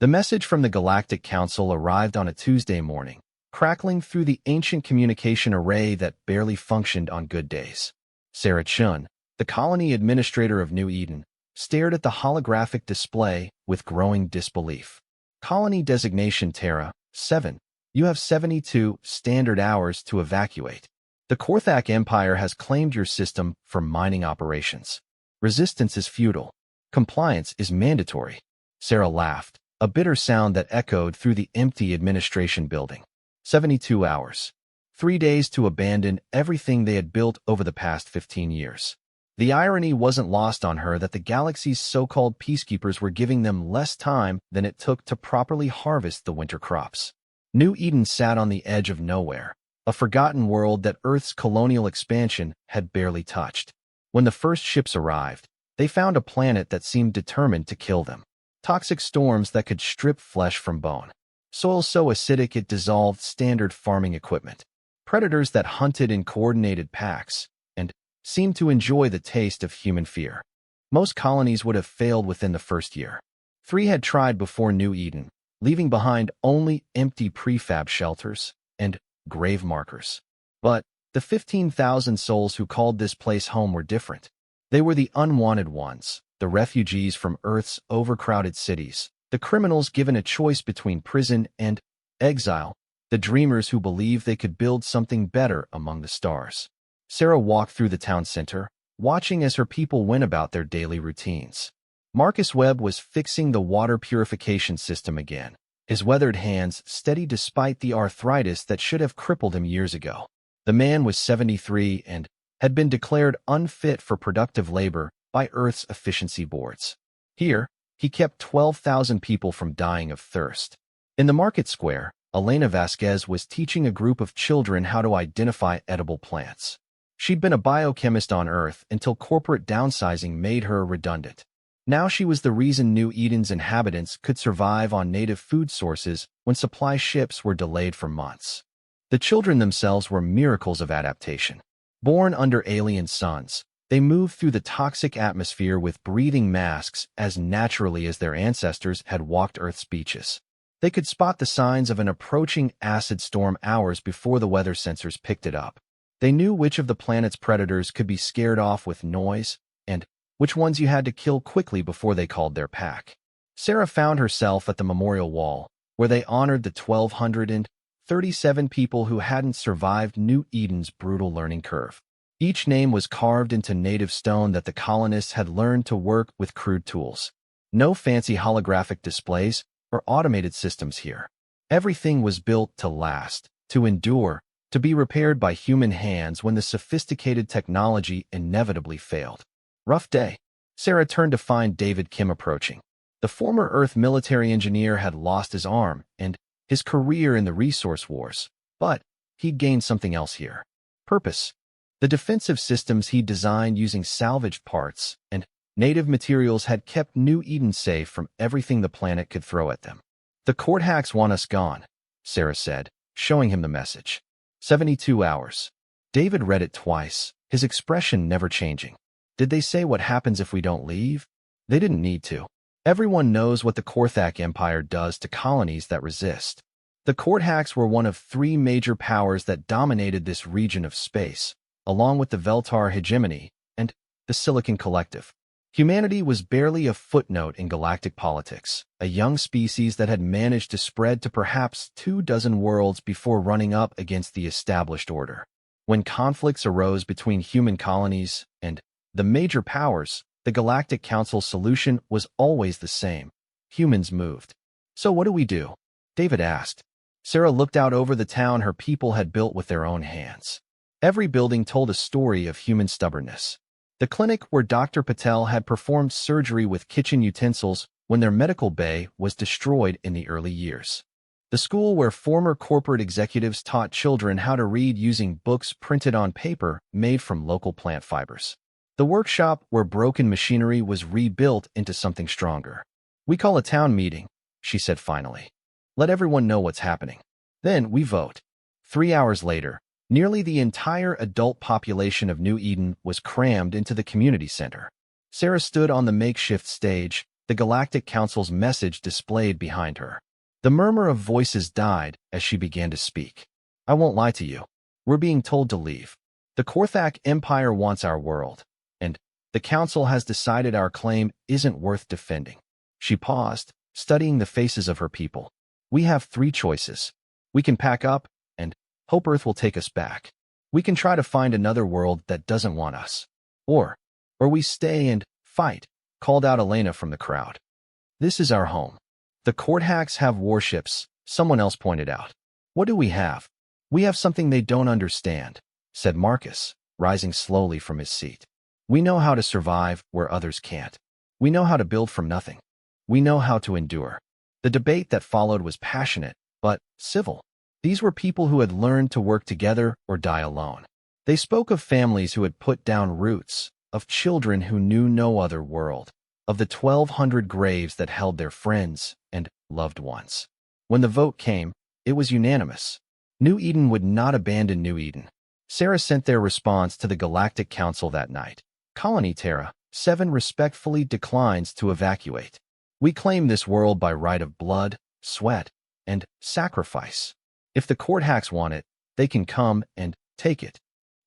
The message from the Galactic Council arrived on a Tuesday morning, crackling through the ancient communication array that barely functioned on good days. Sarah Chun, the colony administrator of New Eden, stared at the holographic display with growing disbelief. Colony designation Terra, 7. You have 72 standard hours to evacuate. The Korthak Empire has claimed your system for mining operations. Resistance is futile. Compliance is mandatory. Sarah laughed, a bitter sound that echoed through the empty administration building. 72 hours. 3 days to abandon everything they had built over the past 15 years. The irony wasn't lost on her that the galaxy's so-called peacekeepers were giving them less time than it took to properly harvest the winter crops. New Eden sat on the edge of nowhere, a forgotten world that Earth's colonial expansion had barely touched. When the first ships arrived, they found a planet that seemed determined to kill them. Toxic storms that could strip flesh from bone. Soil so acidic it dissolved standard farming equipment. Predators that hunted in coordinated packs and seemed to enjoy the taste of human fear. Most colonies would have failed within the first year. 3 had tried before New Eden, leaving behind only empty prefab shelters and grave markers. But the 15,000 souls who called this place home were different. They were the unwanted ones, the refugees from Earth's overcrowded cities, the criminals given a choice between prison and exile, the dreamers who believed they could build something better among the stars. Sarah walked through the town center, watching as her people went about their daily routines. Marcus Webb was fixing the water purification system again, his weathered hands steady despite the arthritis that should have crippled him years ago. The man was 73 and had been declared unfit for productive labor by Earth's efficiency boards. Here, he kept 12,000 people from dying of thirst. In the market square, Elena Vasquez was teaching a group of children how to identify edible plants. She'd been a biochemist on Earth until corporate downsizing made her redundant. Now she was the reason New Eden's inhabitants could survive on native food sources when supply ships were delayed for months. The children themselves were miracles of adaptation. Born under alien suns, they moved through the toxic atmosphere with breathing masks as naturally as their ancestors had walked Earth's beaches. They could spot the signs of an approaching acid storm hours before the weather sensors picked it up. They knew which of the planet's predators could be scared off with noise and which ones you had to kill quickly before they called their pack. Sarah found herself at the memorial wall, where they honored the 1,237 people who hadn't survived New Eden's brutal learning curve. Each name was carved into native stone that the colonists had learned to work with crude tools. No fancy holographic displays or automated systems here. Everything was built to last, to endure, to be repaired by human hands when the sophisticated technology inevitably failed. Rough day. Sarah turned to find David Kim approaching. The former Earth military engineer had lost his arm and his career in the resource wars, but he'd gained something else here. Purpose. The defensive systems he'd designed using salvaged parts and native materials had kept New Eden safe from everything the planet could throw at them. The court hacks want us gone, Sarah said, showing him the message. 72 hours. David read it twice, his expression never changing. Did they say what happens if we don't leave? They didn't need to. Everyone knows what the Korthak Empire does to colonies that resist. The court hacks were one of 3 major powers that dominated this region of space, along with the Veltar hegemony and the Silicon Collective. Humanity was barely a footnote in galactic politics, a young species that had managed to spread to perhaps 24 worlds before running up against the established order. When conflicts arose between human colonies and the major powers, the Galactic Council's solution was always the same. Humans moved. So what do we do? David asked. Sarah looked out over the town her people had built with their own hands. Every building told a story of human stubbornness. The clinic where Dr. Patel had performed surgery with kitchen utensils when their medical bay was destroyed in the early years. The school where former corporate executives taught children how to read using books printed on paper made from local plant fibers. The workshop where broken machinery was rebuilt into something stronger. We call a town meeting, she said finally. Let everyone know what's happening. Then we vote. 3 hours later, nearly the entire adult population of New Eden was crammed into the community center. Sarah stood on the makeshift stage, the Galactic Council's message displayed behind her. The murmur of voices died as she began to speak. I won't lie to you. We're being told to leave. The Korthak Empire wants our world, and the Council has decided our claim isn't worth defending. She paused, studying the faces of her people. We have 3 choices. We can pack up and hope Earth will take us back. We can try to find another world that doesn't want us. Or we stay and fight, called out Elena from the crowd. This is our home. The Korthaks have warships, someone else pointed out. What do we have? We have something they don't understand, said Marcus, rising slowly from his seat. We know how to survive where others can't. We know how to build from nothing. We know how to endure. The debate that followed was passionate, but civil. These were people who had learned to work together or die alone. They spoke of families who had put down roots, of children who knew no other world, of the 1,200 graves that held their friends and loved ones. When the vote came, it was unanimous. New Eden would not abandon New Eden. Sarah sent their response to the Galactic Council that night. Colony Terra 7 respectfully declines to evacuate. We claim this world by right of blood, sweat, and sacrifice. If the Korthaks want it, they can come and take it.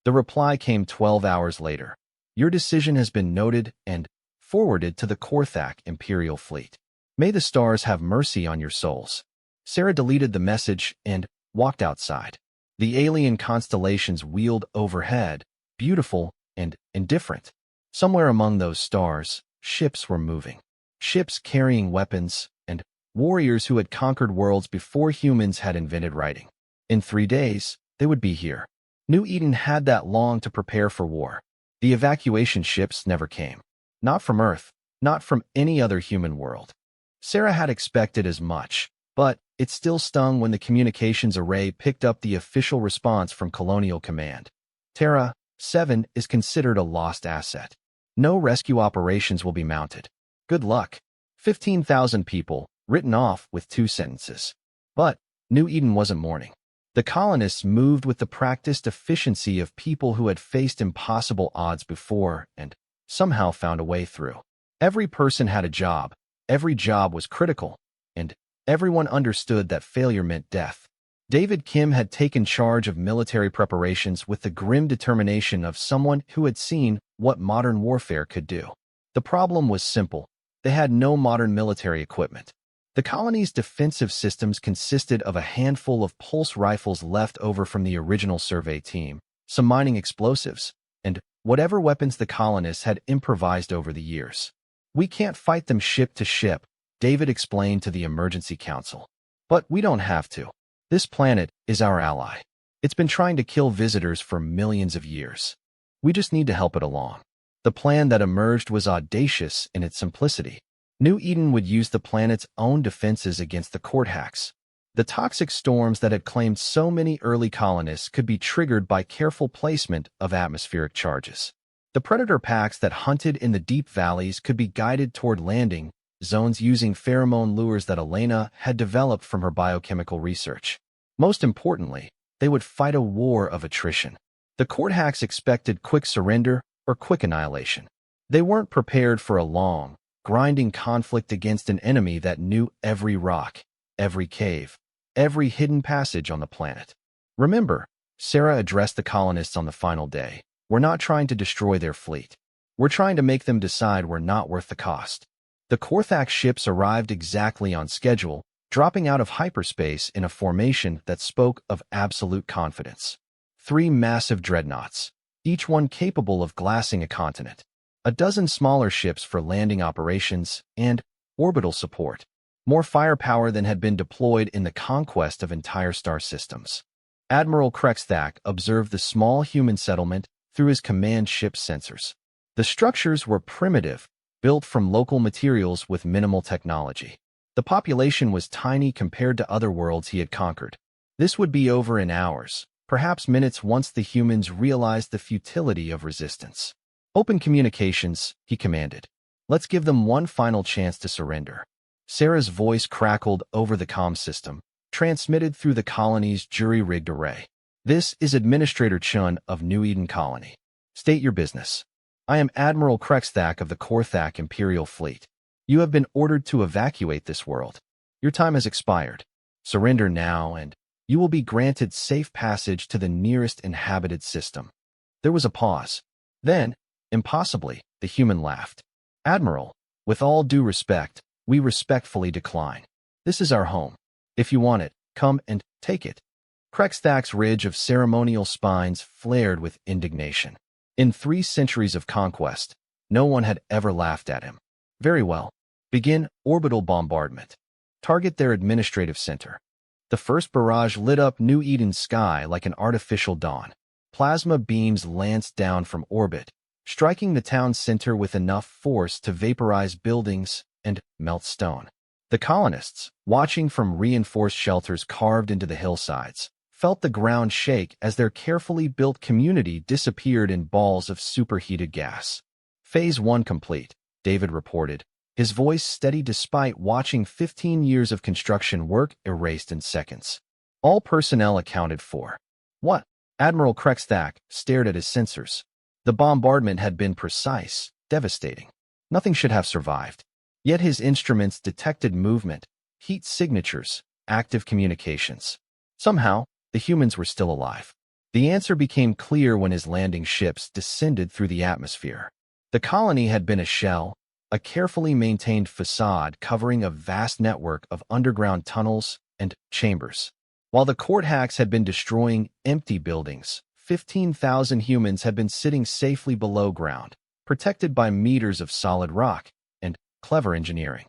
The reply came 12 hours later. Your decision has been noted and forwarded to the Korthak Imperial Fleet. May the stars have mercy on your souls. Sarah deleted the message and walked outside. The alien constellations wheeled overhead, beautiful and indifferent. Somewhere among those stars, ships were moving. Ships carrying weapons and warriors who had conquered worlds before humans had invented writing. In 3 days, they would be here. New Eden had that long to prepare for war. The evacuation ships never came. Not from Earth, not from any other human world. Sarah had expected as much, but it still stung when the communications array picked up the official response from Colonial Command. Terra 7 is considered a lost asset. No rescue operations will be mounted. Good luck. 15,000 people, written off with 2 sentences. But New Eden wasn't mourning. The colonists moved with the practiced efficiency of people who had faced impossible odds before and somehow found a way through. Every person had a job, every job was critical, and everyone understood that failure meant death. David Kim had taken charge of military preparations with the grim determination of someone who had seen what modern warfare could do. The problem was simple. They had no modern military equipment. The colony's defensive systems consisted of a handful of pulse rifles left over from the original survey team, some mining explosives, and whatever weapons the colonists had improvised over the years. We can't fight them ship to ship, David explained to the Emergency Council. But we don't have to. This planet is our ally. It's been trying to kill visitors for millions of years. We just need to help it along. The plan that emerged was audacious in its simplicity. New Eden would use the planet's own defenses against the Korthaks. The toxic storms that had claimed so many early colonists could be triggered by careful placement of atmospheric charges. The predator packs that hunted in the deep valleys could be guided toward landing zones using pheromone lures that Elena had developed from her biochemical research. Most importantly, they would fight a war of attrition. The Korthaks expected quick surrender or quick annihilation. They weren't prepared for a long, grinding conflict against an enemy that knew every rock, every cave, every hidden passage on the planet. Remember, Sarah addressed the colonists on the final day. We're not trying to destroy their fleet. We're trying to make them decide we're not worth the cost. The Korthak ships arrived exactly on schedule, dropping out of hyperspace in a formation that spoke of absolute confidence. 3 massive dreadnoughts, each one capable of glassing a continent. A dozen smaller ships for landing operations and orbital support. More firepower than had been deployed in the conquest of entire star systems. Admiral Krexthak observed the small human settlement through his command ship's sensors. The structures were primitive, built from local materials with minimal technology. The population was tiny compared to other worlds he had conquered. This would be over in hours, perhaps minutes once the humans realized the futility of resistance. Open communications, he commanded. Let's give them one final chance to surrender. Sarah's voice crackled over the comm system, transmitted through the colony's jury-rigged array. This is Administrator Chun of New Eden Colony. State your business. I am Admiral Krexthak of the Korthak Imperial Fleet. You have been ordered to evacuate this world. Your time has expired. Surrender now, and you will be granted safe passage to the nearest inhabited system." There was a pause. Then, impossibly, the human laughed. "Admiral, with all due respect, we respectfully decline. This is our home. If you want it, come and take it." Krexthak's ridge of ceremonial spines flared with indignation. In 3 centuries of conquest, no one had ever laughed at him. "Very well. Begin orbital bombardment. Target their administrative center." The first barrage lit up New Eden's sky like an artificial dawn. Plasma beams lanced down from orbit, striking the town's center with enough force to vaporize buildings and melt stone. The colonists, watching from reinforced shelters carved into the hillsides, felt the ground shake as their carefully built community disappeared in balls of superheated gas. "Phase 1 complete," David reported, his voice steady despite watching 15 years of construction work erased in seconds. "All personnel accounted for." "What?" Admiral Krexthak stared at his sensors. The bombardment had been precise, devastating. Nothing should have survived. Yet his instruments detected movement, heat signatures, active communications. Somehow, the humans were still alive. The answer became clear when his landing ships descended through the atmosphere. The colony had been a shell, a carefully maintained facade covering a vast network of underground tunnels and chambers. While the court hacks had been destroying empty buildings, 15,000 humans had been sitting safely below ground, protected by meters of solid rock and clever engineering.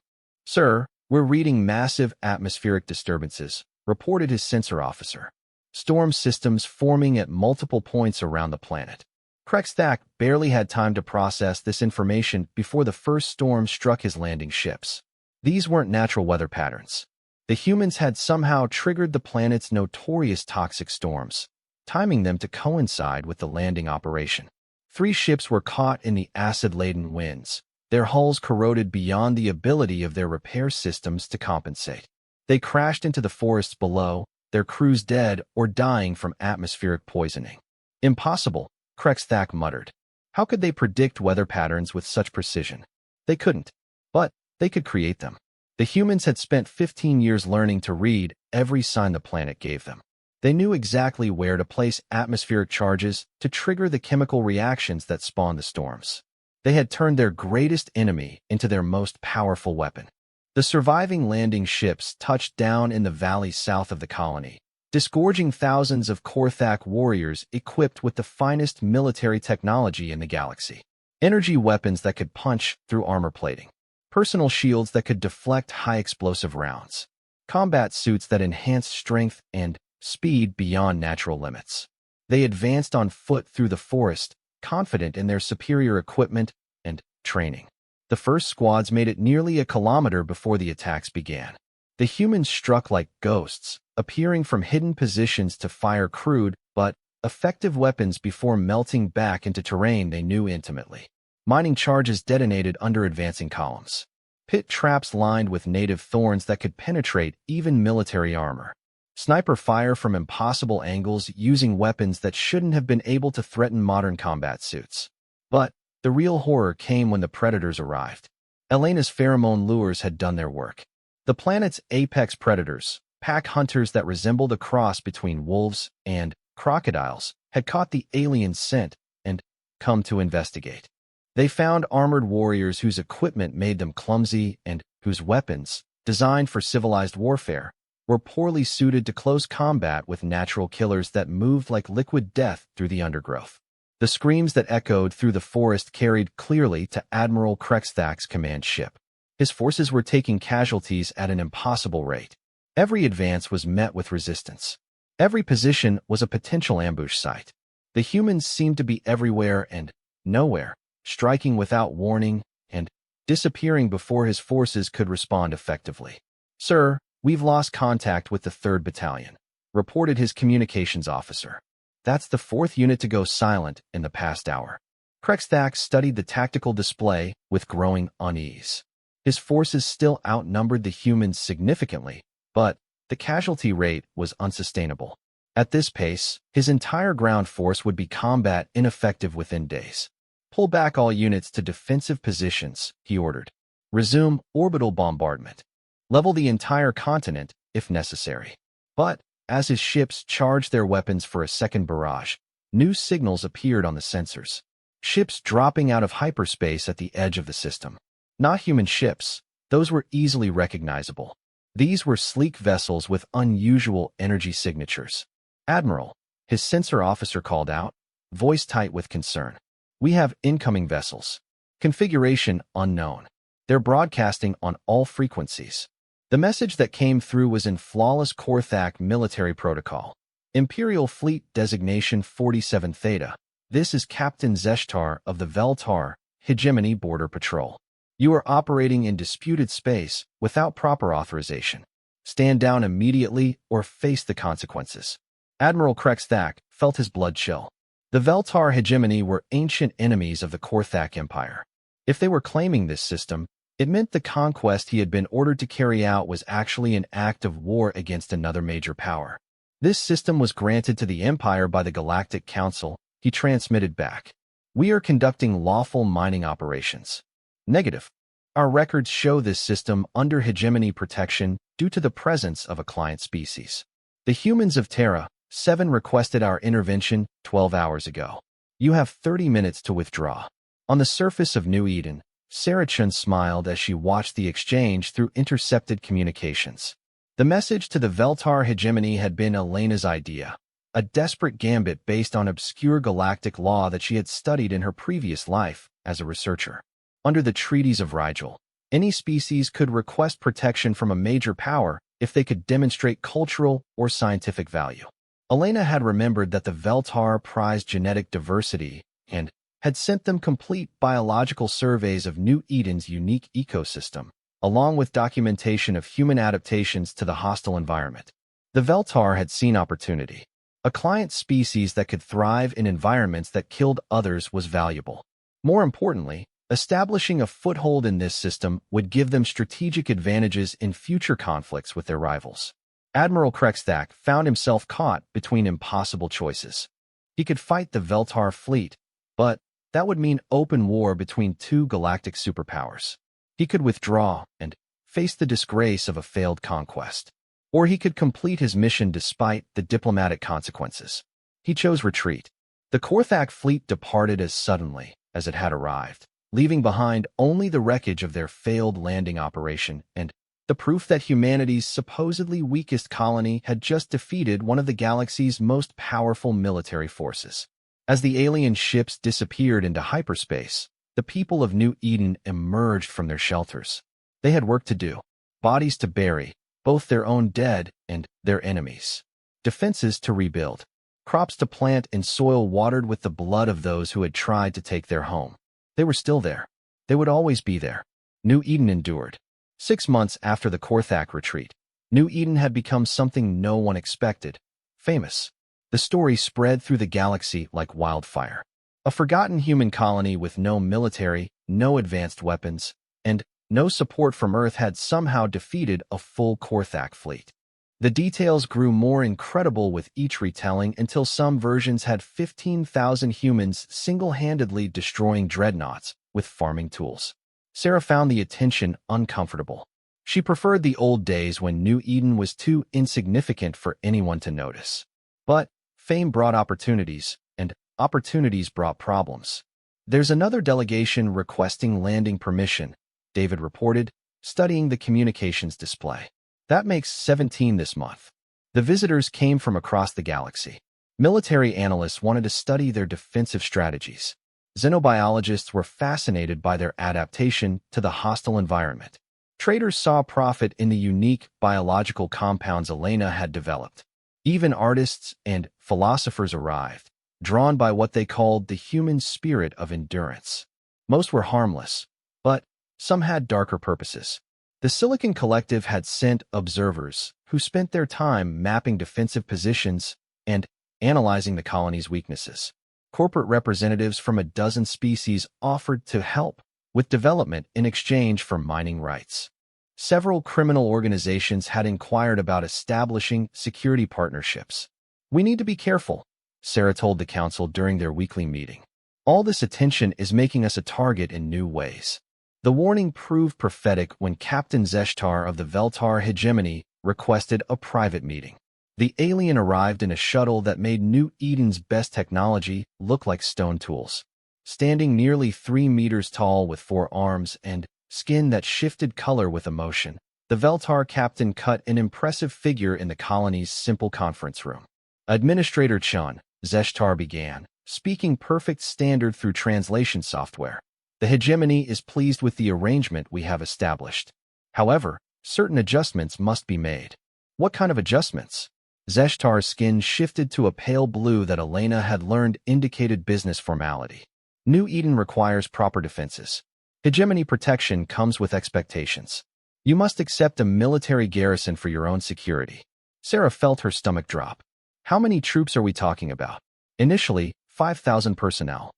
"Sir, we're reading massive atmospheric disturbances," reported his sensor officer. "Storm systems forming at multiple points around the planet." Krexthak barely had time to process this information before the first storm struck his landing ships. These weren't natural weather patterns. The humans had somehow triggered the planet's notorious toxic storms, timing them to coincide with the landing operation. 3 ships were caught in the acid-laden winds, their hulls corroded beyond the ability of their repair systems to compensate. They crashed into the forests below, their crews dead or dying from atmospheric poisoning. "Impossible," Krexthak muttered. How could they predict weather patterns with such precision? They couldn't, but they could create them. The humans had spent 15 years learning to read every sign the planet gave them. They knew exactly where to place atmospheric charges to trigger the chemical reactions that spawned the storms. They had turned their greatest enemy into their most powerful weapon. The surviving landing ships touched down in the valley south of the colony, disgorging thousands of Korthak warriors equipped with the finest military technology in the galaxy. Energy weapons that could punch through armor plating. Personal shields that could deflect high-explosive rounds. Combat suits that enhanced strength and speed beyond natural limits. They advanced on foot through the forest, confident in their superior equipment and training. The first squads made it nearly a kilometer before the attacks began. The humans struck like ghosts, appearing from hidden positions to fire crude but effective weapons before melting back into terrain they knew intimately. Mining charges detonated under advancing columns. Pit traps lined with native thorns that could penetrate even military armor. Sniper fire from impossible angles using weapons that shouldn't have been able to threaten modern combat suits. But the real horror came when the predators arrived. Elena's pheromone lures had done their work. The planet's apex predators, pack hunters that resembled a cross between wolves and crocodiles, had caught the alien scent and come to investigate. They found armored warriors whose equipment made them clumsy and whose weapons, designed for civilized warfare, were poorly suited to close combat with natural killers that moved like liquid death through the undergrowth. The screams that echoed through the forest carried clearly to Admiral Krexthak's command ship. His forces were taking casualties at an impossible rate. Every advance was met with resistance. Every position was a potential ambush site. The humans seemed to be everywhere and nowhere, striking without warning and disappearing before his forces could respond effectively. "Sir, we've lost contact with the 3rd Battalion," reported his communications officer. "That's the 4th unit to go silent in the past hour." Krexthak studied the tactical display with growing unease. His forces still outnumbered the humans significantly, but the casualty rate was unsustainable. At this pace, his entire ground force would be combat ineffective within days. "Pull back all units to defensive positions," he ordered. Resume orbital bombardment. Level the entire continent if necessary. But, as his ships charged their weapons for a second barrage, new signals appeared on the sensors. Ships dropping out of hyperspace at the edge of the system. Not human ships. Those were easily recognizable. These were sleek vessels with unusual energy signatures. "Admiral," his sensor officer called out, voice tight with concern. "We have incoming vessels. Configuration unknown. They're broadcasting on all frequencies." The message that came through was in flawless Korthak military protocol. Imperial Fleet Designation 47 Theta. This is Captain Zeshtar of the Veltar Hegemony Border Patrol. You are operating in disputed space without proper authorization. Stand down immediately or face the consequences. Admiral Krexthak felt his blood chill. The Veltar Hegemony were ancient enemies of the Korthak Empire. If they were claiming this system, it meant the conquest he had been ordered to carry out was actually an act of war against another major power. This system was granted to the Empire by the Galactic Council, he transmitted back. "We are conducting lawful mining operations." Negative. Our records show this system under hegemony protection due to the presence of a client species. The humans of Terra 7 requested our intervention 12 hours ago. You have 30 minutes to withdraw. On the surface of New Eden, Sarah Chun smiled as she watched the exchange through intercepted communications. The message to the Veltar hegemony had been Elena's idea, a desperate gambit based on obscure galactic law that she had studied in her previous life as a researcher. Under the treaties of Rigel, any species could request protection from a major power if they could demonstrate cultural or scientific value. Elena had remembered that the Veltar prized genetic diversity and had sent them complete biological surveys of New Eden's unique ecosystem, along with documentation of human adaptations to the hostile environment. The Veltar had seen opportunity. A client species that could thrive in environments that killed others was valuable. More importantly, establishing a foothold in this system would give them strategic advantages in future conflicts with their rivals. Admiral Krexthak found himself caught between impossible choices. He could fight the Veltar fleet, but that would mean open war between two galactic superpowers. He could withdraw and face the disgrace of a failed conquest. Or he could complete his mission despite the diplomatic consequences. He chose retreat. The Korthak fleet departed as suddenly as it had arrived, leaving behind only the wreckage of their failed landing operation and the proof that humanity's supposedly weakest colony had just defeated one of the galaxy's most powerful military forces. As the alien ships disappeared into hyperspace, the people of New Eden emerged from their shelters. They had work to do, bodies to bury, both their own dead and their enemies, defenses to rebuild, crops to plant and soil watered with the blood of those who had tried to take their home. They were still there. They would always be there. New Eden endured. 6 months after the Korthak retreat, New Eden had become something no one expected, famous. The story spread through the galaxy like wildfire. A forgotten human colony with no military, no advanced weapons, and no support from Earth had somehow defeated a full Korthak fleet. The details grew more incredible with each retelling until some versions had 15,000 humans single-handedly destroying dreadnoughts with farming tools. Sarah found the attention uncomfortable. She preferred the old days when New Eden was too insignificant for anyone to notice. But fame brought opportunities, and opportunities brought problems. "There's another delegation requesting landing permission," David reported, studying the communications display. "That makes 17 this month." The visitors came from across the galaxy. Military analysts wanted to study their defensive strategies. Xenobiologists were fascinated by their adaptation to the hostile environment. Traders saw profit in the unique biological compounds Elena had developed. Even artists and philosophers arrived, drawn by what they called the human spirit of endurance. Most were harmless, but some had darker purposes. The Silicon Collective had sent observers who spent their time mapping defensive positions and analyzing the colony's weaknesses. Corporate representatives from a dozen species offered to help with development in exchange for mining rights. Several criminal organizations had inquired about establishing security partnerships. "We need to be careful," Sarah told the council during their weekly meeting. "All this attention is making us a target in new ways." The warning proved prophetic when Captain Zeshtar of the Veltar hegemony requested a private meeting. The alien arrived in a shuttle that made New Eden's best technology look like stone tools. Standing nearly 3 meters tall with 4 arms and skin that shifted color with emotion, the Veltar captain cut an impressive figure in the colony's simple conference room. Administrator Chun, Zeshtar began, speaking perfect standard through translation software. The hegemony is pleased with the arrangement we have established. However, certain adjustments must be made. What kind of adjustments? Zeshtar's skin shifted to a pale blue that Elena had learned indicated business formality. New Eden requires proper defenses. Hegemony protection comes with expectations. You must accept a military garrison for your own security. Sarah felt her stomach drop. How many troops are we talking about? Initially, 5,000 personnel.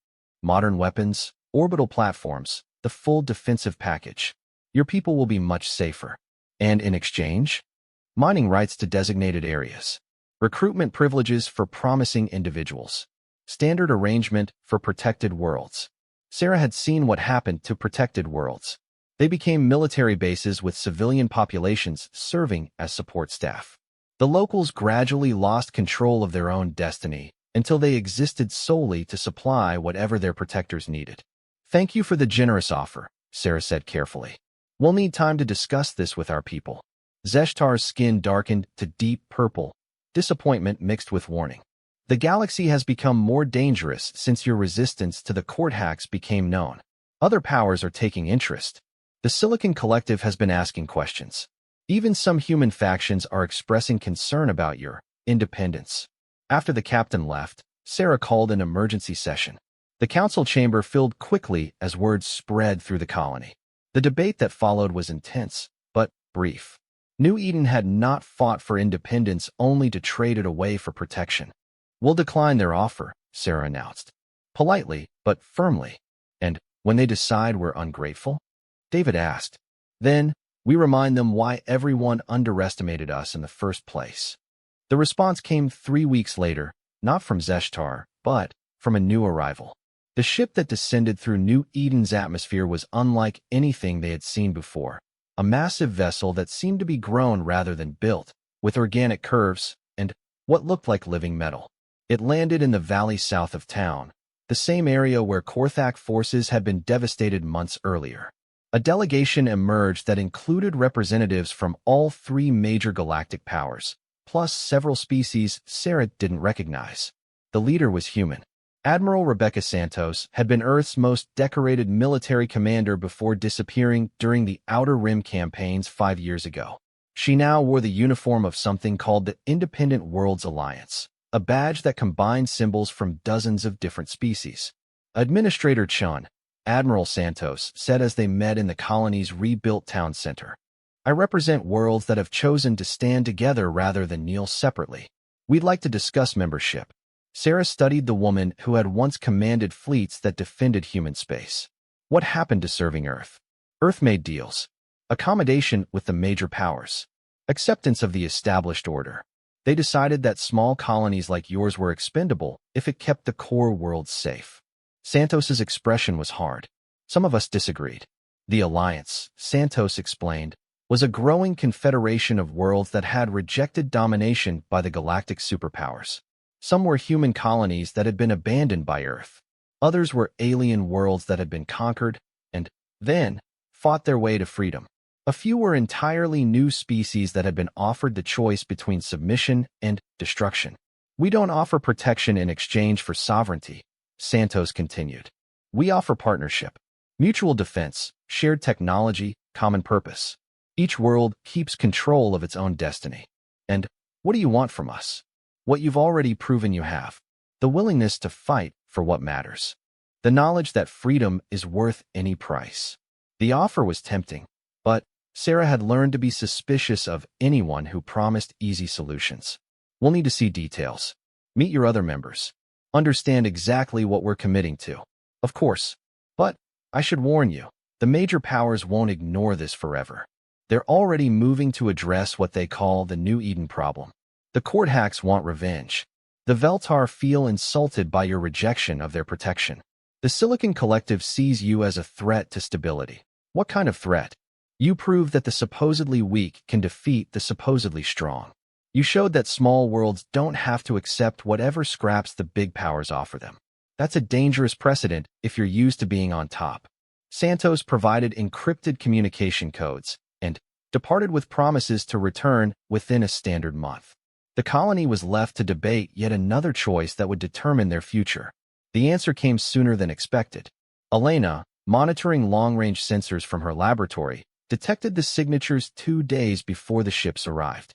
Modern weapons, orbital platforms, the full defensive package. Your people will be much safer. And in exchange? Mining rights to designated areas. Recruitment privileges for promising individuals. Standard arrangement for protected worlds. Sarah had seen what happened to protected worlds. They became military bases with civilian populations serving as support staff. The locals gradually lost control of their own destiny until they existed solely to supply whatever their protectors needed. Thank you for the generous offer, Sarah said carefully. We'll need time to discuss this with our people. Zeshtar's skin darkened to deep purple, disappointment mixed with warning. The galaxy has become more dangerous since your resistance to the court hacks became known. Other powers are taking interest. The Silicon Collective has been asking questions. Even some human factions are expressing concern about your independence. After the captain left, Sarah called an emergency session. The council chamber filled quickly as words spread through the colony. The debate that followed was intense, but brief. New Eden had not fought for independence only to trade it away for protection. We'll decline their offer, Sarah announced. Politely, but firmly. And when they decide we're ungrateful? David asked. Then, we remind them why everyone underestimated us in the first place. The response came 3 weeks later, not from Zeshtar, but from a new arrival. The ship that descended through New Eden's atmosphere was unlike anything they had seen before. A massive vessel that seemed to be grown rather than built, with organic curves and what looked like living metal. It landed in the valley south of town, the same area where Korthak forces had been devastated months earlier. A delegation emerged that included representatives from all 3 major galactic powers, plus several species Sarah didn't recognize. The leader was human. Admiral Rebecca Santos had been Earth's most decorated military commander before disappearing during the Outer Rim campaigns 5 years ago. She now wore the uniform of something called the Independent Worlds Alliance, a badge that combined symbols from dozens of different species. Administrator Chun, Admiral Santos, said as they met in the colony's rebuilt town center. I represent worlds that have chosen to stand together rather than kneel separately. We'd like to discuss membership. Sarah studied the woman who had once commanded fleets that defended human space. What happened to serving Earth? Earth made deals. Accommodation with the major powers. Acceptance of the established order. They decided that small colonies like yours were expendable if it kept the core worlds safe. Santos's expression was hard. Some of us disagreed. The Alliance, Santos explained, was a growing confederation of worlds that had rejected domination by the galactic superpowers. Some were human colonies that had been abandoned by Earth. Others were alien worlds that had been conquered and, then, fought their way to freedom. A few were entirely new species that had been offered the choice between submission and destruction. We don't offer protection in exchange for sovereignty, Santos continued. We offer partnership, mutual defense, shared technology, common purpose. Each world keeps control of its own destiny. And what do you want from us? What you've already proven you have. The willingness to fight for what matters. The knowledge that freedom is worth any price. The offer was tempting, but Sarah had learned to be suspicious of anyone who promised easy solutions. We'll need to see details. Meet your other members. Understand exactly what we're committing to. Of course. But I should warn you, the major powers won't ignore this forever. They're already moving to address what they call the New Eden problem. The court hacks want revenge. The Veltar feel insulted by your rejection of their protection. The Silicon Collective sees you as a threat to stability. What kind of threat? You proved that the supposedly weak can defeat the supposedly strong. You showed that small worlds don't have to accept whatever scraps the big powers offer them. That's a dangerous precedent if you're used to being on top. Santos provided encrypted communication codes and departed with promises to return within a standard month. The colony was left to debate yet another choice that would determine their future. The answer came sooner than expected. Elena, monitoring long-range sensors from her laboratory, detected the signatures 2 days before the ships arrived.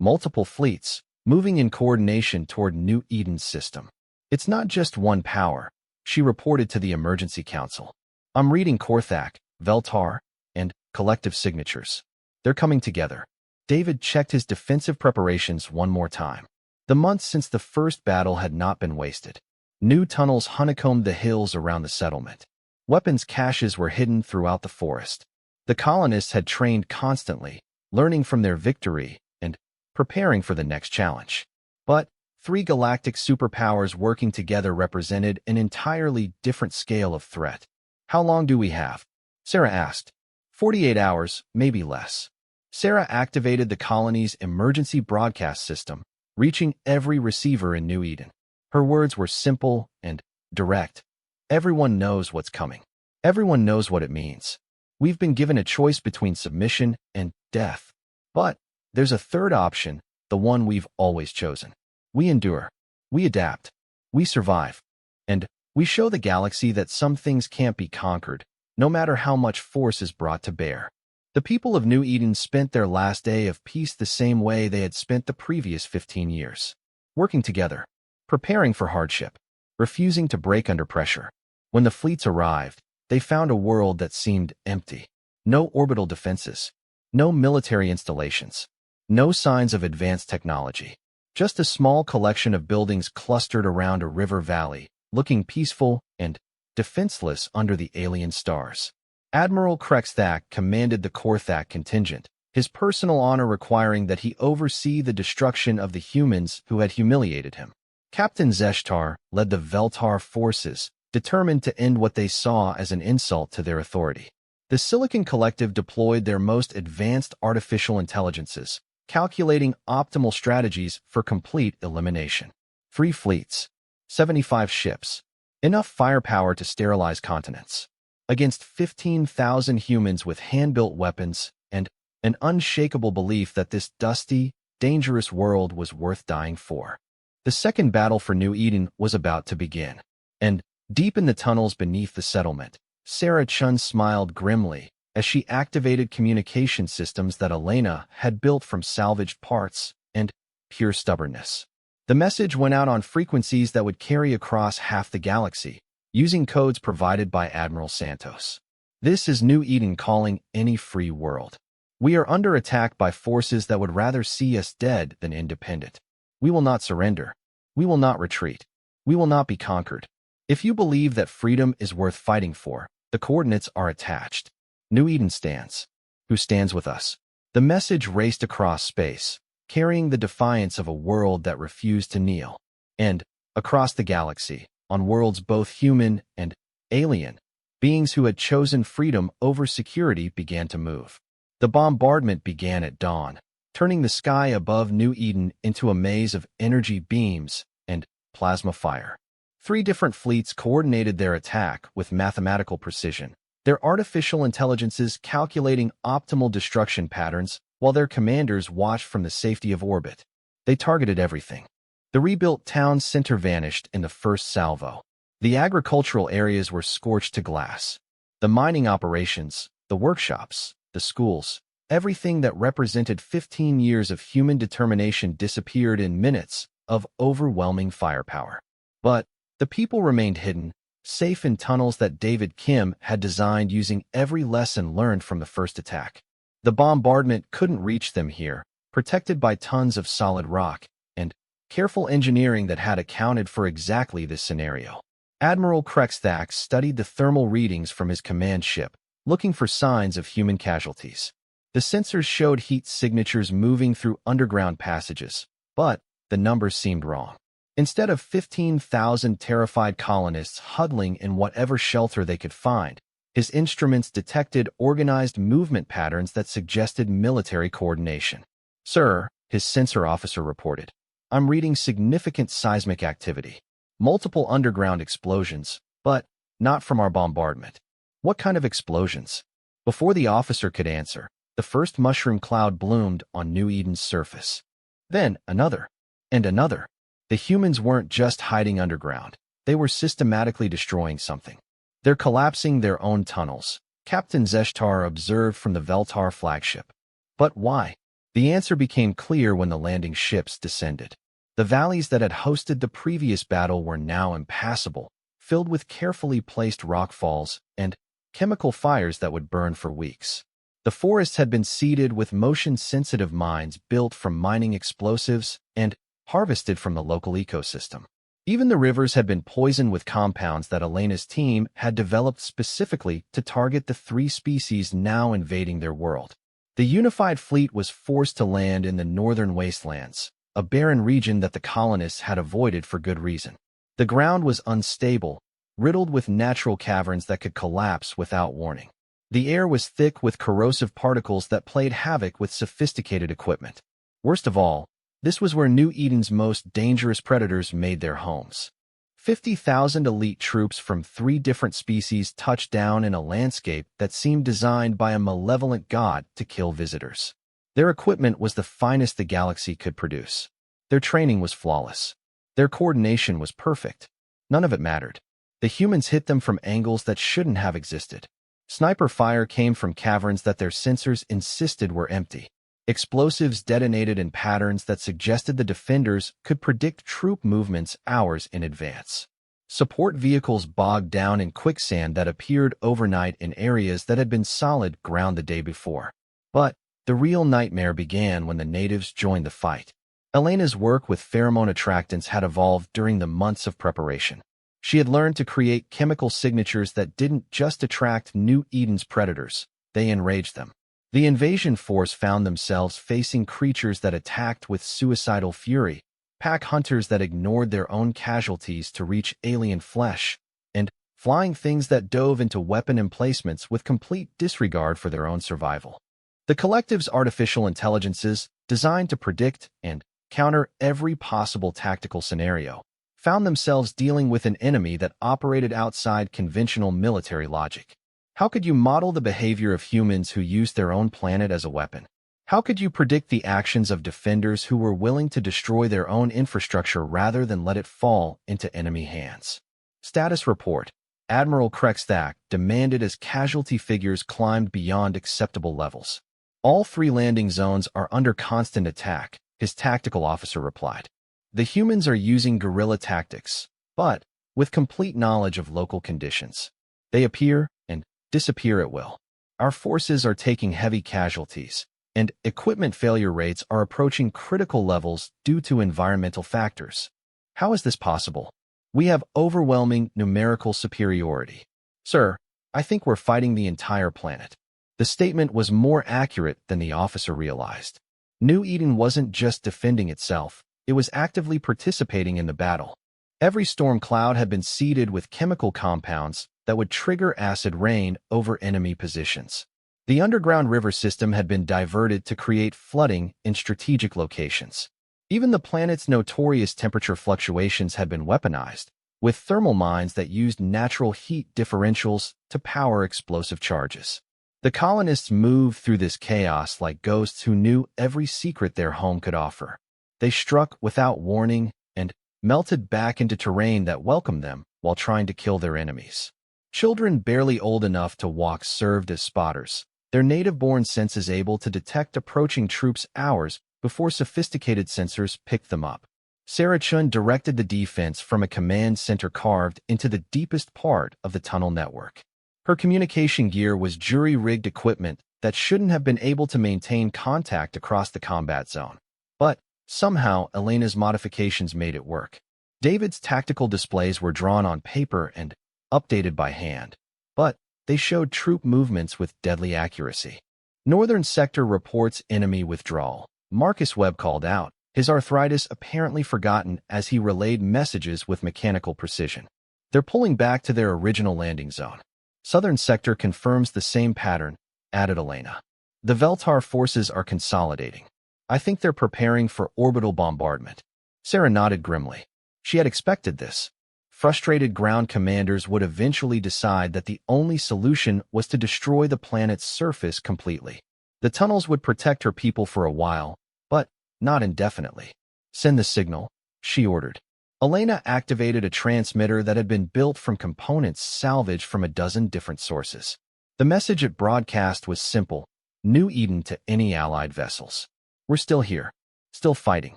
Multiple fleets, moving in coordination toward New Eden's system. It's not just one power, she reported to the Emergency Council. I'm reading Korthak, Veltar, and collective signatures. They're coming together. David checked his defensive preparations one more time. The months since the first battle had not been wasted. New tunnels honeycombed the hills around the settlement. Weapons caches were hidden throughout the forest. The colonists had trained constantly, learning from their victory and preparing for the next challenge. But 3 galactic superpowers working together represented an entirely different scale of threat. How long do we have? Sarah asked. 48 hours, maybe less. Sarah activated the colony's emergency broadcast system, reaching every receiver in New Eden. Her words were simple and direct. Everyone knows what's coming. Everyone knows what it means. We've been given a choice between submission and death. But there's a third option, the one we've always chosen. We endure. We adapt. We survive. And we show the galaxy that some things can't be conquered, no matter how much force is brought to bear. The people of New Eden spent their last day of peace the same way they had spent the previous 15 years. Working together, preparing for hardship, refusing to break under pressure. When the fleets arrived, they found a world that seemed empty. No orbital defenses, no military installations, no signs of advanced technology. Just a small collection of buildings clustered around a river valley, looking peaceful and defenseless under the alien stars. Admiral Krexthak commanded the Korthak contingent, his personal honor requiring that he oversee the destruction of the humans who had humiliated him. Captain Zeshtar led the Veltar forces, determined to end what they saw as an insult to their authority. The Silicon Collective deployed their most advanced artificial intelligences, calculating optimal strategies for complete elimination. 3 fleets, 75 ships, enough firepower to sterilize continents. Against 15,000 humans with hand-built weapons and an unshakable belief that this dusty, dangerous world was worth dying for. The second battle for New Eden was about to begin. And deep in the tunnels beneath the settlement, Sarah Chun smiled grimly as she activated communication systems that Elena had built from salvaged parts and pure stubbornness. The message went out on frequencies that would carry across half the galaxy, using codes provided by Admiral Santos. This is New Eden calling any free world. We are under attack by forces that would rather see us dead than independent. We will not surrender. We will not retreat. We will not be conquered. If you believe that freedom is worth fighting for, the coordinates are attached. New Eden stands. Who stands with us? The message raced across space, carrying the defiance of a world that refused to kneel. And, across the galaxy, on worlds both human and alien, beings who had chosen freedom over security began to move. The bombardment began at dawn, turning the sky above New Eden into a maze of energy beams and plasma fire. 3 different fleets coordinated their attack with mathematical precision, their artificial intelligences calculating optimal destruction patterns while their commanders watched from the safety of orbit. They targeted everything. The rebuilt town center vanished in the first salvo. The agricultural areas were scorched to glass. The mining operations, the workshops, the schools, everything that represented 15 years of human determination disappeared in minutes of overwhelming firepower. But the people remained hidden, safe in tunnels that David Kim had designed using every lesson learned from the first attack. The bombardment couldn't reach them here, protected by tons of solid rock and careful engineering that had accounted for exactly this scenario. Admiral Krexthak studied the thermal readings from his command ship, looking for signs of human casualties. The sensors showed heat signatures moving through underground passages, but the numbers seemed wrong. Instead of 15,000 terrified colonists huddling in whatever shelter they could find, His instruments detected organized movement patterns that suggested military coordination. "Sir," his sensor officer reported, "I'm reading significant seismic activity. Multiple underground explosions, but not from our bombardment." "What kind of explosions?" Before the officer could answer, the first mushroom cloud bloomed on New Eden's surface. Then another, and another. The humans weren't just hiding underground. They were systematically destroying something. "They're collapsing their own tunnels," Captain Zeshtar observed from the Veltar flagship. But why? The answer became clear when the landing ships descended. The valleys that had hosted the previous battle were now impassable, filled with carefully placed rockfalls and chemical fires that would burn for weeks. The forests had been seeded with motion-sensitive mines built from mining explosives and harvested from the local ecosystem. Even the rivers had been poisoned with compounds that Elena's team had developed specifically to target the 3 species now invading their world. The unified fleet was forced to land in the northern wastelands, a barren region that the colonists had avoided for good reason. The ground was unstable, riddled with natural caverns that could collapse without warning. The air was thick with corrosive particles that played havoc with sophisticated equipment. Worst of all, this was where New Eden's most dangerous predators made their homes. 50,000 elite troops from 3 different species touched down in a landscape that seemed designed by a malevolent god to kill visitors. Their equipment was the finest the galaxy could produce. Their training was flawless. Their coordination was perfect. None of it mattered. The humans hit them from angles that shouldn't have existed. Sniper fire came from caverns that their sensors insisted were empty. Explosives detonated in patterns that suggested the defenders could predict troop movements hours in advance. Support vehicles bogged down in quicksand that appeared overnight in areas that had been solid ground the day before. But the real nightmare began when the natives joined the fight. Elena's work with pheromone attractants had evolved during the months of preparation. She had learned to create chemical signatures that didn't just attract New Eden's predators, they enraged them. The invasion force found themselves facing creatures that attacked with suicidal fury, pack hunters that ignored their own casualties to reach alien flesh, and flying things that dove into weapon emplacements with complete disregard for their own survival. The collective's artificial intelligences, designed to predict and counter every possible tactical scenario, found themselves dealing with an enemy that operated outside conventional military logic. How could you model the behavior of humans who used their own planet as a weapon? How could you predict the actions of defenders who were willing to destroy their own infrastructure rather than let it fall into enemy hands? Status report. Admiral Krexthak demanded as casualty figures climbed beyond acceptable levels. "All 3 landing zones are under constant attack," his tactical officer replied. "The humans are using guerrilla tactics, but with complete knowledge of local conditions. They appear and disappear at will. Our forces are taking heavy casualties, and equipment failure rates are approaching critical levels due to environmental factors. How is this possible? We have overwhelming numerical superiority. Sir, I think we're fighting the entire planet." The statement was more accurate than the officer realized. New Eden wasn't just defending itself, it was actively participating in the battle. Every storm cloud had been seeded with chemical compounds that would trigger acid rain over enemy positions. The underground river system had been diverted to create flooding in strategic locations. Even the planet's notorious temperature fluctuations had been weaponized, with thermal mines that used natural heat differentials to power explosive charges. The colonists moved through this chaos like ghosts who knew every secret their home could offer. They struck without warning and melted back into terrain that welcomed them while trying to kill their enemies. Children barely old enough to walk served as spotters, their native-born senses able to detect approaching troops hours before sophisticated sensors picked them up. Sarah Chun directed the defense from a command center carved into the deepest part of the tunnel network. Her communication gear was jury-rigged equipment that shouldn't have been able to maintain contact across the combat zone. But somehow, Elena's modifications made it work. David's tactical displays were drawn on paper and updated by hand, but they showed troop movements with deadly accuracy. "Northern Sector reports enemy withdrawal," Marcus Webb called out, his arthritis apparently forgotten as he relayed messages with mechanical precision. "They're pulling back to their original landing zone." Southern sector confirms the same pattern, added Elena. The Veltar forces are consolidating. I think they're preparing for orbital bombardment. Sarah nodded grimly. She had expected this. Frustrated ground commanders would eventually decide that the only solution was to destroy the planet's surface completely. The tunnels would protect her people for a while, but not indefinitely. Send the signal, she ordered. Elena activated a transmitter that had been built from components salvaged from a dozen different sources. The message it broadcast was simple: New Eden to any Allied vessels. We're still here, still fighting,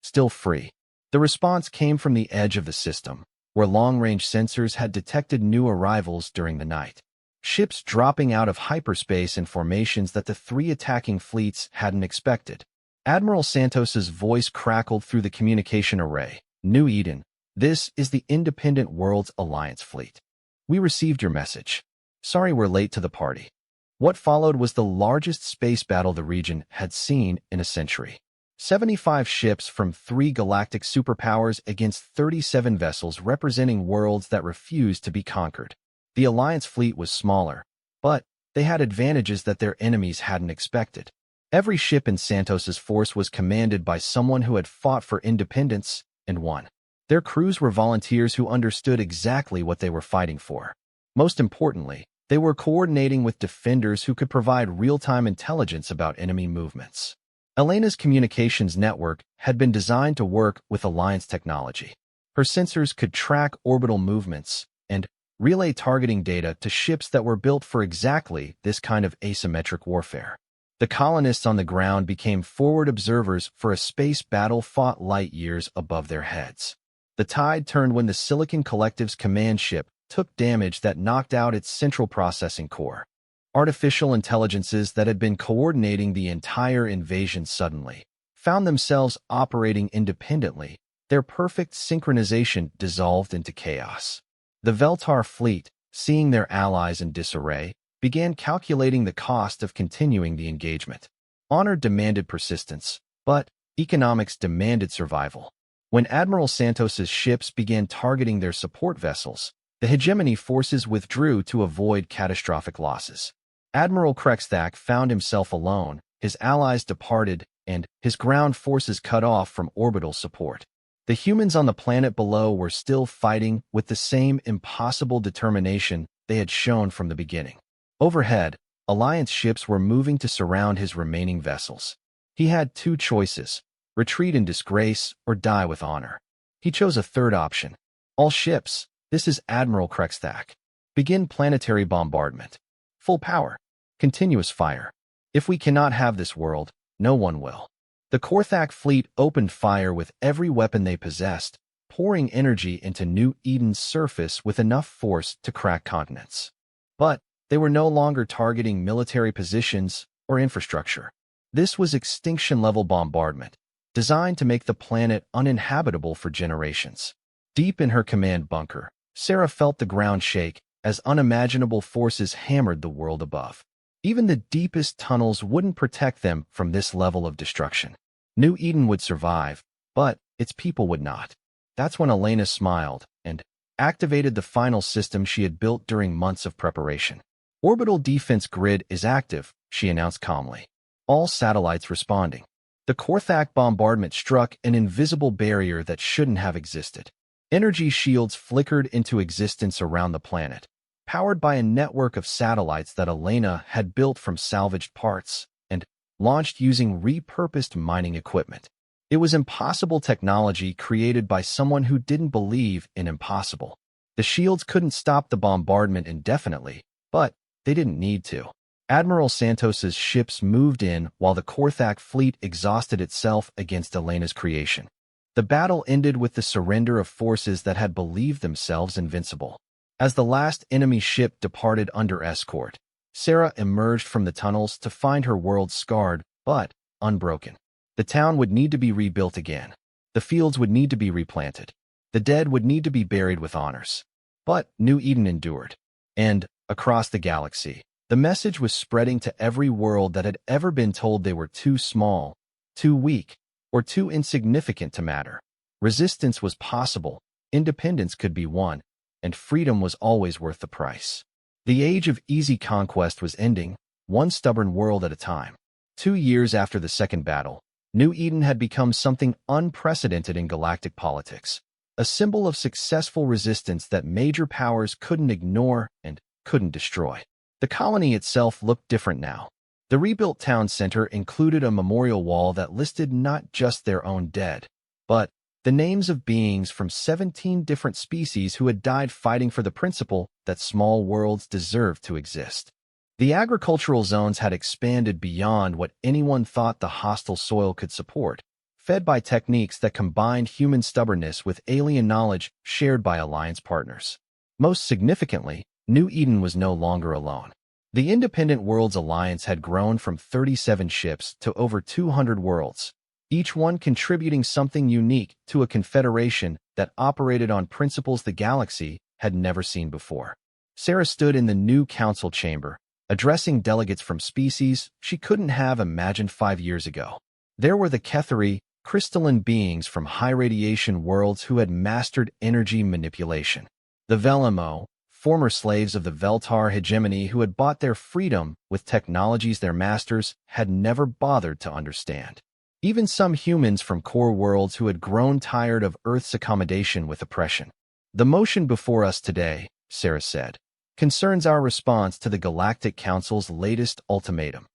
still free. The response came from the edge of the system, where long-range sensors had detected new arrivals during the night. Ships dropping out of hyperspace in formations that the three attacking fleets hadn't expected. Admiral Santos's voice crackled through the communication array. New Eden, this is the Independent Worlds Alliance fleet. We received your message. Sorry we're late to the party. What followed was the largest space battle the region had seen in a century. 75 ships from 3 galactic superpowers against 37 vessels representing worlds that refused to be conquered. The Alliance fleet was smaller, but they had advantages that their enemies hadn't expected. Every ship in Santos's force was commanded by someone who had fought for independence and won. Their crews were volunteers who understood exactly what they were fighting for. Most importantly, they were coordinating with defenders who could provide real-time intelligence about enemy movements. Elena's communications network had been designed to work with Alliance technology. Her sensors could track orbital movements and relay targeting data to ships that were built for exactly this kind of asymmetric warfare. The colonists on the ground became forward observers for a space battle fought light years above their heads. The tide turned when the Silicon Collective's command ship took damage that knocked out its central processing core. Artificial intelligences that had been coordinating the entire invasion suddenly found themselves operating independently. Their perfect synchronization dissolved into chaos. The Veltar fleet, seeing their allies in disarray, began calculating the cost of continuing the engagement. Honor demanded persistence, but economics demanded survival. When Admiral Santos's ships began targeting their support vessels, the hegemony forces withdrew to avoid catastrophic losses. Admiral Krexthak found himself alone, his allies departed, and his ground forces cut off from orbital support. The humans on the planet below were still fighting with the same impossible determination they had shown from the beginning. Overhead, Alliance ships were moving to surround his remaining vessels. He had 2 choices: retreat in disgrace or die with honor. He chose a third option. All ships, this is Admiral Krexthak. Begin planetary bombardment. Full power. Continuous fire. If we cannot have this world, no one will. The Korthak fleet opened fire with every weapon they possessed, pouring energy into New Eden's surface with enough force to crack continents. But they were no longer targeting military positions or infrastructure. This was extinction-level bombardment, designed to make the planet uninhabitable for generations. Deep in her command bunker, Sarah felt the ground shake as unimaginable forces hammered the world above. Even the deepest tunnels wouldn't protect them from this level of destruction. New Eden would survive, but its people would not. That's when Elena smiled and activated the final system she had built during months of preparation. Orbital defense grid is active, she announced calmly. All satellites responding. The Korthak bombardment struck an invisible barrier that shouldn't have existed. Energy shields flickered into existence around the planet, powered by a network of satellites that Elena had built from salvaged parts and launched using repurposed mining equipment. It was impossible technology created by someone who didn't believe in impossible. The shields couldn't stop the bombardment indefinitely, but they didn't need to. Admiral Santos's ships moved in while the Korthak fleet exhausted itself against Elena's creation. The battle ended with the surrender of forces that had believed themselves invincible. As the last enemy ship departed under escort, Sarah emerged from the tunnels to find her world scarred but unbroken. The town would need to be rebuilt again. The fields would need to be replanted. The dead would need to be buried with honors. But New Eden endured. And, across the galaxy, the message was spreading to every world that had ever been told they were too small, too weak, or too insignificant to matter. Resistance was possible, independence could be won, and freedom was always worth the price. The age of easy conquest was ending, one stubborn world at a time. 2 years after the Second Battle, New Eden had become something unprecedented in galactic politics, a symbol of successful resistance that major powers couldn't ignore and couldn't destroy. The colony itself looked different now. The rebuilt town center included a memorial wall that listed not just their own dead, but the names of beings from 17 different species who had died fighting for the principle that small worlds deserved to exist. The agricultural zones had expanded beyond what anyone thought the hostile soil could support, fed by techniques that combined human stubbornness with alien knowledge shared by alliance partners. Most significantly, New Eden was no longer alone. The Independent Worlds Alliance had grown from 37 ships to over 200 worlds, each one contributing something unique to a confederation that operated on principles the galaxy had never seen before. Sarah stood in the new council chamber, addressing delegates from species she couldn't have imagined 5 years ago. There were the Ketheri, crystalline beings from high-radiation worlds who had mastered energy manipulation. The Velimo, former slaves of the Veltar hegemony who had bought their freedom with technologies their masters had never bothered to understand. Even some humans from core worlds who had grown tired of Earth's accommodation with oppression. The motion before us today, Sarah said, concerns our response to the Galactic Council's latest ultimatum.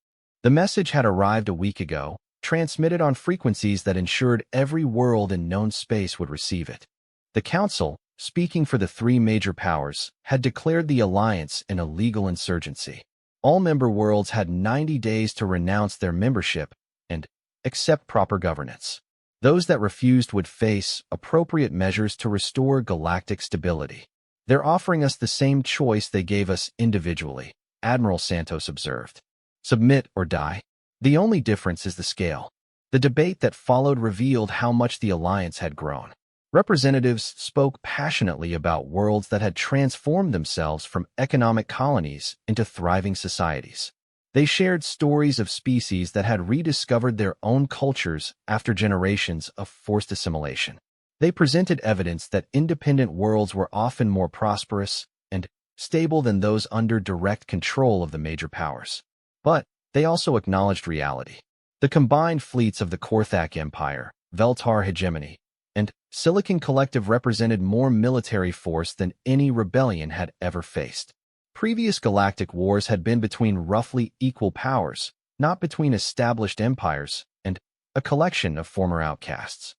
The message had arrived a week ago, transmitted on frequencies that ensured every world in known space would receive it. The Council, speaking for the three major powers, had declared the alliance an illegal insurgency. All member worlds had 90 days to renounce their membership and accept proper governance. Those that refused would face appropriate measures to restore galactic stability. They're offering us the same choice they gave us individually, Admiral Santos observed. Submit or die. The only difference is the scale. The debate that followed revealed how much the alliance had grown. Representatives spoke passionately about worlds that had transformed themselves from economic colonies into thriving societies. They shared stories of species that had rediscovered their own cultures after generations of forced assimilation. They presented evidence that independent worlds were often more prosperous and stable than those under direct control of the major powers. But they also acknowledged reality. The combined fleets of the Korthak Empire, Veltar hegemony, and Silicon Collective represented more military force than any rebellion had ever faced. Previous galactic wars had been between roughly equal powers, not between established empires and a collection of former outcasts.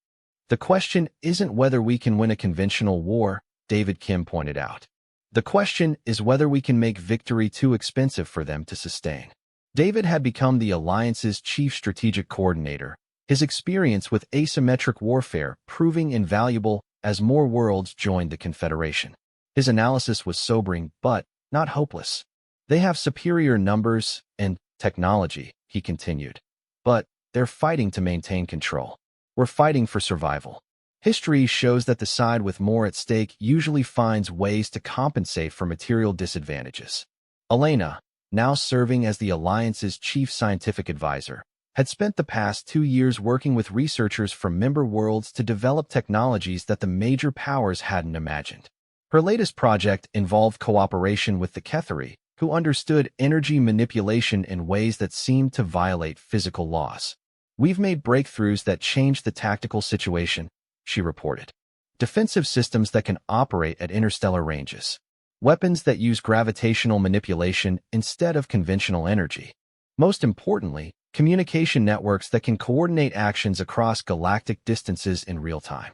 The question isn't whether we can win a conventional war, David Kim pointed out. The question is whether we can make victory too expensive for them to sustain. David had become the Alliance's chief strategic coordinator, his experience with asymmetric warfare proving invaluable as more worlds joined the Confederation. His analysis was sobering but not hopeless. They have superior numbers and technology, he continued. But they're fighting to maintain control. We're fighting for survival. History shows that the side with more at stake usually finds ways to compensate for material disadvantages. Elena, now serving as the Alliance's chief scientific advisor, had spent the past 2 years working with researchers from member worlds to develop technologies that the major powers hadn't imagined. Her latest project involved cooperation with the Ketheri, who understood energy manipulation in ways that seemed to violate physical laws. We've made breakthroughs that change the tactical situation, she reported. Defensive systems that can operate at interstellar ranges. Weapons that use gravitational manipulation instead of conventional energy. Most importantly, communication networks that can coordinate actions across galactic distances in real time.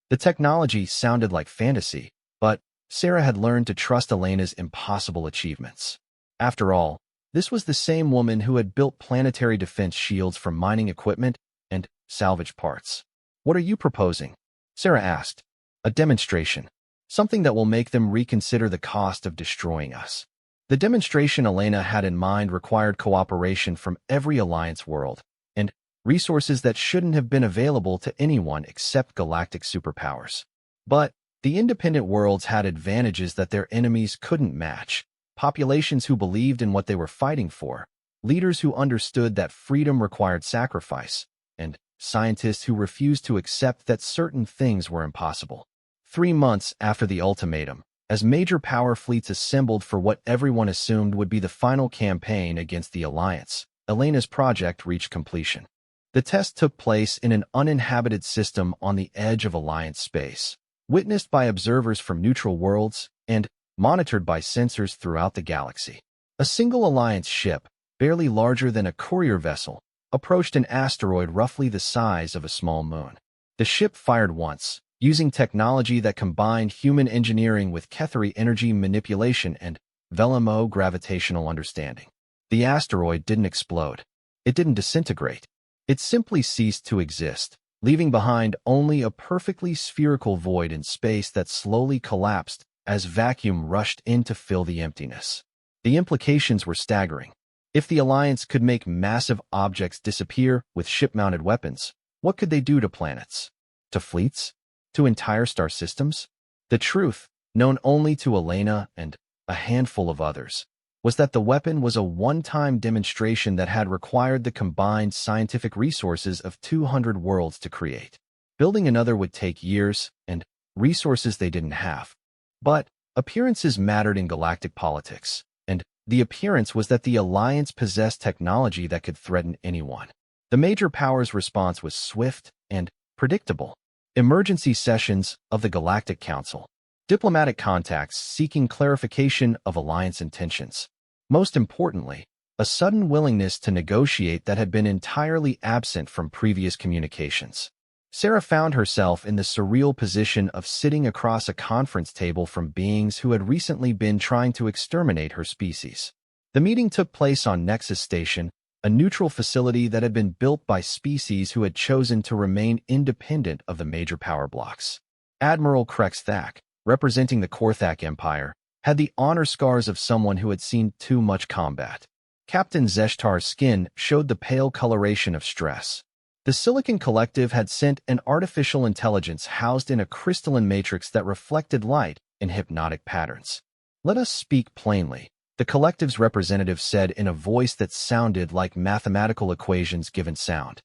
The technology sounded like fantasy, but Sarah had learned to trust Elena's impossible achievements. After all, this was the same woman who had built planetary defense shields from mining equipment and salvage parts. What are you proposing? Sarah asked. A demonstration. Something that will make them reconsider the cost of destroying us. The demonstration Elena had in mind required cooperation from every Alliance world, and resources that shouldn't have been available to anyone except galactic superpowers. But the independent worlds had advantages that their enemies couldn't match. Populations who believed in what they were fighting for, leaders who understood that freedom required sacrifice, and scientists who refused to accept that certain things were impossible. 3 months after the ultimatum, as major power fleets assembled for what everyone assumed would be the final campaign against the Alliance, Elena's project reached completion. The test took place in an uninhabited system on the edge of Alliance space, witnessed by observers from neutral worlds and monitored by sensors throughout the galaxy. A single Alliance ship, barely larger than a courier vessel, approached an asteroid roughly the size of a small moon. The ship fired once, using technology that combined human engineering with Ketheri energy manipulation and Velamo gravitational understanding. The asteroid didn't explode. It didn't disintegrate. It simply ceased to exist, leaving behind only a perfectly spherical void in space that slowly collapsed as vacuum rushed in to fill the emptiness. The implications were staggering. If the Alliance could make massive objects disappear with ship-mounted weapons, what could they do to planets? To fleets? To entire star systems? The truth, known only to Elena and a handful of others, was that the weapon was a one-time demonstration that had required the combined scientific resources of 200 worlds to create. Building another would take years and resources they didn't have. But appearances mattered in galactic politics, and the appearance was that the Alliance possessed technology that could threaten anyone. The major powers' response was swift and predictable. Emergency sessions of the Galactic Council. Diplomatic contacts seeking clarification of Alliance intentions. Most importantly, a sudden willingness to negotiate that had been entirely absent from previous communications. Sarah found herself in the surreal position of sitting across a conference table from beings who had recently been trying to exterminate her species. The meeting took place on Nexus Station, a neutral facility that had been built by species who had chosen to remain independent of the major power blocks. Admiral Krex Thak, representing the Korthak Empire, had the honor scars of someone who had seen too much combat. Captain Zeshtar's skin showed the pale coloration of stress. The Silicon Collective had sent an artificial intelligence housed in a crystalline matrix that reflected light in hypnotic patterns. "Let us speak plainly," the Collective's representative said in a voice that sounded like mathematical equations given sound.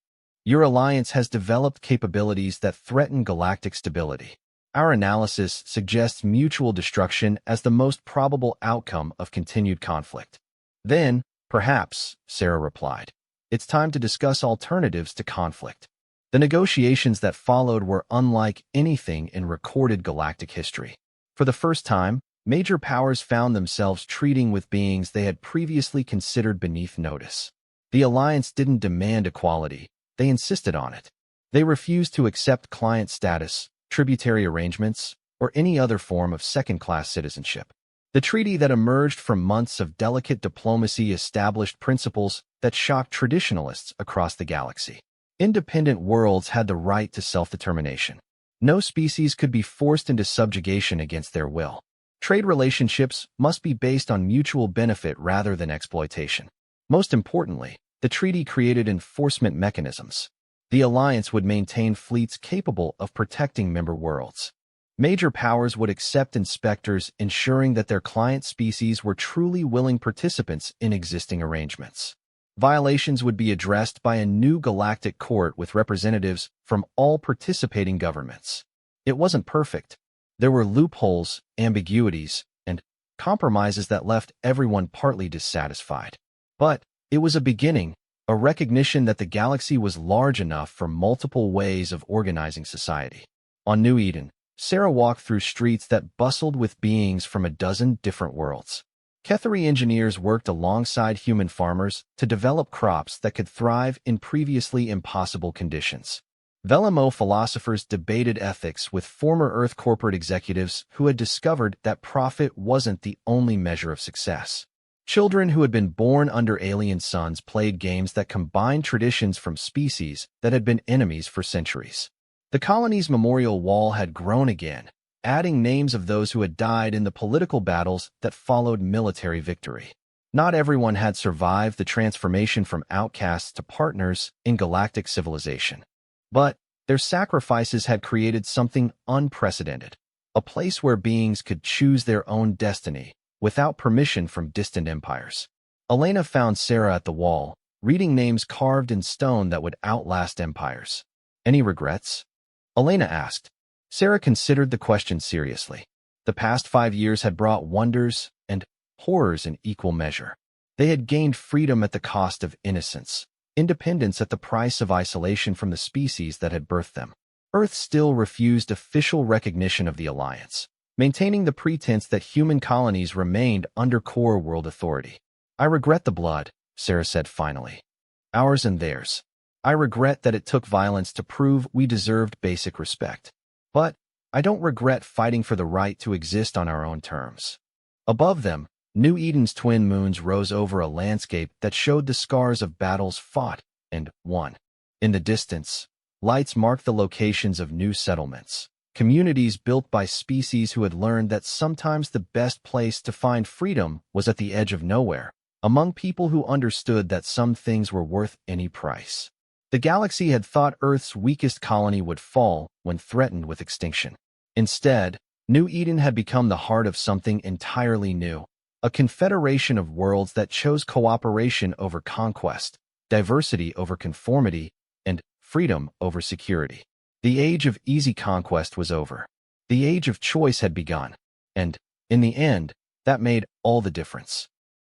"Your alliance has developed capabilities that threaten galactic stability. Our analysis suggests mutual destruction as the most probable outcome of continued conflict." "Then, perhaps," Sarah replied, "it's time to discuss alternatives to conflict." The negotiations that followed were unlike anything in recorded galactic history. For the first time, major powers found themselves treating with beings they had previously considered beneath notice. The Alliance didn't demand equality, they insisted on it. They refused to accept client status, tributary arrangements, or any other form of second-class citizenship. The treaty that emerged from months of delicate diplomacy established principles that shocked traditionalists across the galaxy. Independent worlds had the right to self-determination. No species could be forced into subjugation against their will. Trade relationships must be based on mutual benefit rather than exploitation. Most importantly, the treaty created enforcement mechanisms. The Alliance would maintain fleets capable of protecting member worlds. Major powers would accept inspectors, ensuring that their client species were truly willing participants in existing arrangements. Violations would be addressed by a new galactic court with representatives from all participating governments. It wasn't perfect. There were loopholes, ambiguities, and compromises that left everyone partly dissatisfied. But it was a beginning, a recognition that the galaxy was large enough for multiple ways of organizing society. On New Eden, Sarah walked through streets that bustled with beings from a dozen different worlds. Ketheri engineers worked alongside human farmers to develop crops that could thrive in previously impossible conditions. Velamo philosophers debated ethics with former Earth corporate executives who had discovered that profit wasn't the only measure of success. Children who had been born under alien suns played games that combined traditions from species that had been enemies for centuries. The colony's memorial wall had grown again, adding names of those who had died in the political battles that followed military victory. Not everyone had survived the transformation from outcasts to partners in galactic civilization. But their sacrifices had created something unprecedented, a place where beings could choose their own destiny without permission from distant empires. Elena found Sarah at the wall, reading names carved in stone that would outlast empires. "Any regrets?" Elena asked. Sarah considered the question seriously. The past 5 years had brought wonders and horrors in equal measure. They had gained freedom at the cost of innocence, independence at the price of isolation from the species that had birthed them. Earth still refused official recognition of the alliance, maintaining the pretense that human colonies remained under core world authority. "I regret the blood," Sarah said finally. "Ours and theirs. I regret that it took violence to prove we deserved basic respect. But I don't regret fighting for the right to exist on our own terms." Above them, New Eden's twin moons rose over a landscape that showed the scars of battles fought and won. In the distance, lights marked the locations of new settlements, communities built by species who had learned that sometimes the best place to find freedom was at the edge of nowhere, among people who understood that some things were worth any price. The galaxy had thought Earth's weakest colony would fall when threatened with extinction. Instead, New Eden had become the heart of something entirely new, a confederation of worlds that chose cooperation over conquest, diversity over conformity, and freedom over security. The age of easy conquest was over. The age of choice had begun, and, in the end, that made all the difference.